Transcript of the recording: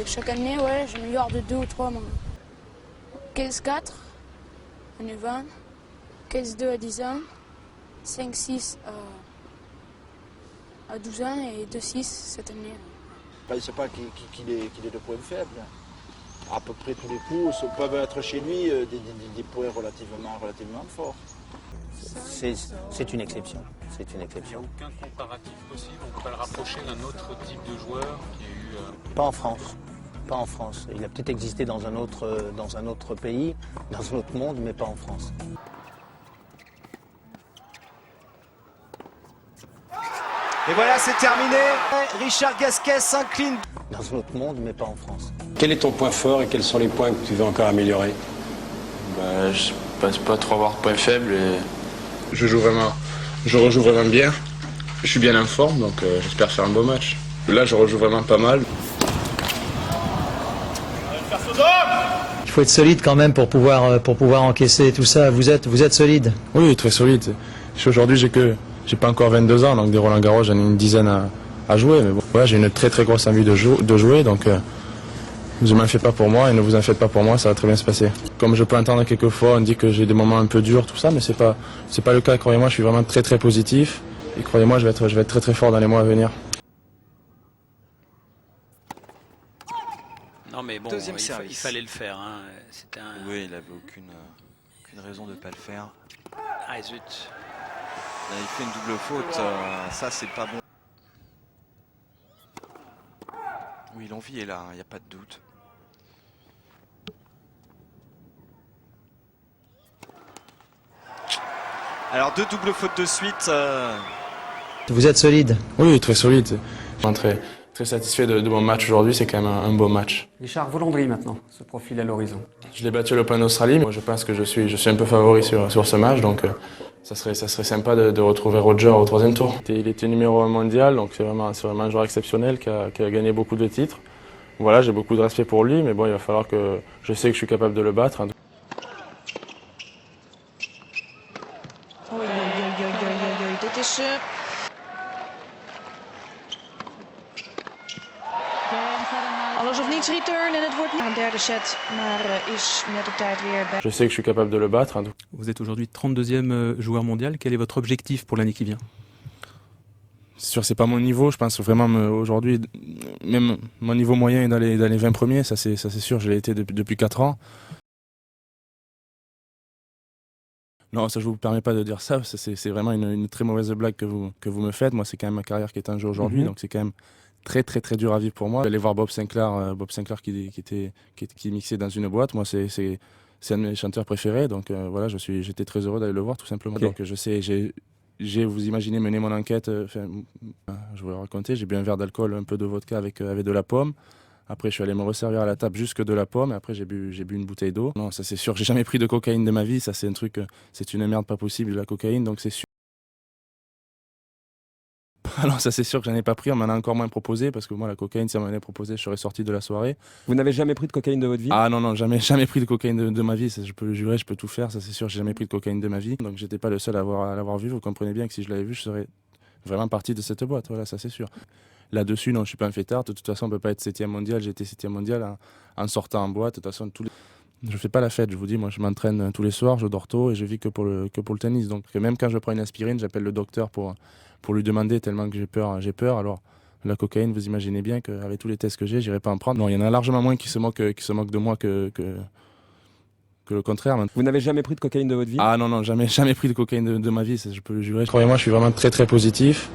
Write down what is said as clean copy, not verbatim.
Chaque année, ouais, j'améliore de 2 ou 3 mois. 15-4, on est 20. 15-2 à 10 ans. 5-6 à 12 ans et 2-6 cette année. Je ne sais pas qu'il est de points faibles. À peu près tous les coups peuvent être chez lui des points relativement forts. C'est une exception. C'est une exception. Il n'y a aucun comparatif possible, on ne peut pas le rapprocher d'un autre type de joueur qui a eu... Pas en France. Pas en France. Il a peut-être existé dans un autre pays, dans un autre monde, mais pas en France. Et voilà, c'est terminé. Richard Gasquet s'incline. Dans un autre monde, mais pas en France. Quel est ton point fort et quels sont les points que tu veux encore améliorer? Je pense pas trop avoir de points faibles. Je rejoue vraiment bien. Je suis bien en forme, donc j'espère faire un beau match. Là, je rejoue vraiment pas mal. Il faut être solide quand même pour pouvoir encaisser tout ça. Vous êtes solide? Oui, très solide. Aujourd'hui, j'ai pas encore 22 ans, donc des Roland Garros, j'en ai une dizaine à jouer. Mais bon, voilà, j'ai une très très grosse envie de jouer, donc ne m'en faites pas pour moi et ne vous en faites pas pour moi, ça va très bien se passer. Comme je peux entendre quelquefois, on dit que j'ai des moments un peu durs, tout ça, mais c'est pas le cas. Croyez-moi, je suis vraiment très très positif et croyez-moi, je vais être très très fort dans les mois à venir. Non mais bon, il fallait le faire. Hein. Oui, il n'avait aucune raison de ne pas le faire. Ah zut. Là, il fait une double faute, ça c'est pas bon. Oui, l'envie est là, il n'y a pas de doute. Alors deux doubles fautes de suite. Vous êtes solide? Oui, très solide. Je suis très satisfait de mon match aujourd'hui, c'est quand même un beau match. Richard Volandry maintenant se profile à l'horizon. Je l'ai battu à l'Open d'Australie, moi je pense que je suis un peu favori sur ce match, donc ça serait sympa de retrouver Roger au 3e tour. Il était numéro 1 mondial, donc c'est vraiment un joueur exceptionnel qui a gagné beaucoup de titres. Voilà, j'ai beaucoup de respect pour lui, mais bon, il va falloir que je sais que je suis capable de le battre. Dit is... Alles of niets return en het wordt een derde set, maar is net op tijd weer... Je sais que je suis capable de le battre. Vous êtes aujourd'hui 32e joueur mondial. Quel est votre objectif pour l'année qui vient? C'est sûr, c'est pas mon niveau. Je pense vraiment aujourd'hui, même mon niveau moyen est dans les 20 premiers. Ça c'est sûr, je l'ai été depuis 4 ans. Non, ça je vous permets pas de dire ça. C'est vraiment une très mauvaise blague que vous me faites. Moi, c'est quand même ma carrière qui est en jeu aujourd'hui, donc c'est quand même très très très dur à vivre pour moi. J'allais voir Bob Sinclair qui mixait dans une boîte. Moi, c'est un de mes chanteurs préférés, donc voilà, j'étais très heureux d'aller le voir tout simplement. Okay. Donc je sais, vous imaginez mener mon enquête. Je vais vous raconter. J'ai bu un verre d'alcool, un peu de vodka avec de la pomme. Après, je suis allé me resservir à la table jusque de la pomme. Et après, j'ai bu une bouteille d'eau. Non, ça c'est sûr. J'ai jamais pris de cocaïne de ma vie. Ça, c'est un truc, c'est une merde pas possible, la cocaïne. Donc c'est sûr. Alors ça c'est sûr que j'en ai pas pris, on m'en a encore moins proposé parce que moi la cocaïne si on m'en avait proposé je serais sorti de la soirée. Vous n'avez jamais pris de cocaïne de votre vie? Ah non, jamais pris de cocaïne de ma vie, ça, je peux le jurer, je peux tout faire, ça c'est sûr, j'ai jamais pris de cocaïne de ma vie. Donc j'étais pas le seul à l'avoir vu, vous comprenez bien que si je l'avais vu je serais vraiment parti de cette boîte, voilà, ça c'est sûr. Là-dessus non, je suis pas un fêtard, de toute façon on peut pas être 7e mondial, j'ai été 7e mondial en sortant en boîte, de toute façon je fais pas la fête, je vous dis, moi je m'entraîne tous les soirs, je dors tôt et je vis que pour le tennis. Donc même quand je prends une aspirine, j'appelle le docteur pour lui demander tellement que j'ai peur. Alors la cocaïne, vous imaginez bien qu'avec tous les tests que j'ai, j'irai pas en prendre. Non, il y en a largement moins qui se moquent de moi que le contraire. Vous n'avez jamais pris de cocaïne de votre vie? Ah non, jamais pris de cocaïne de ma vie, ça, je peux le jurer. Croyez-moi, je suis vraiment très très positif.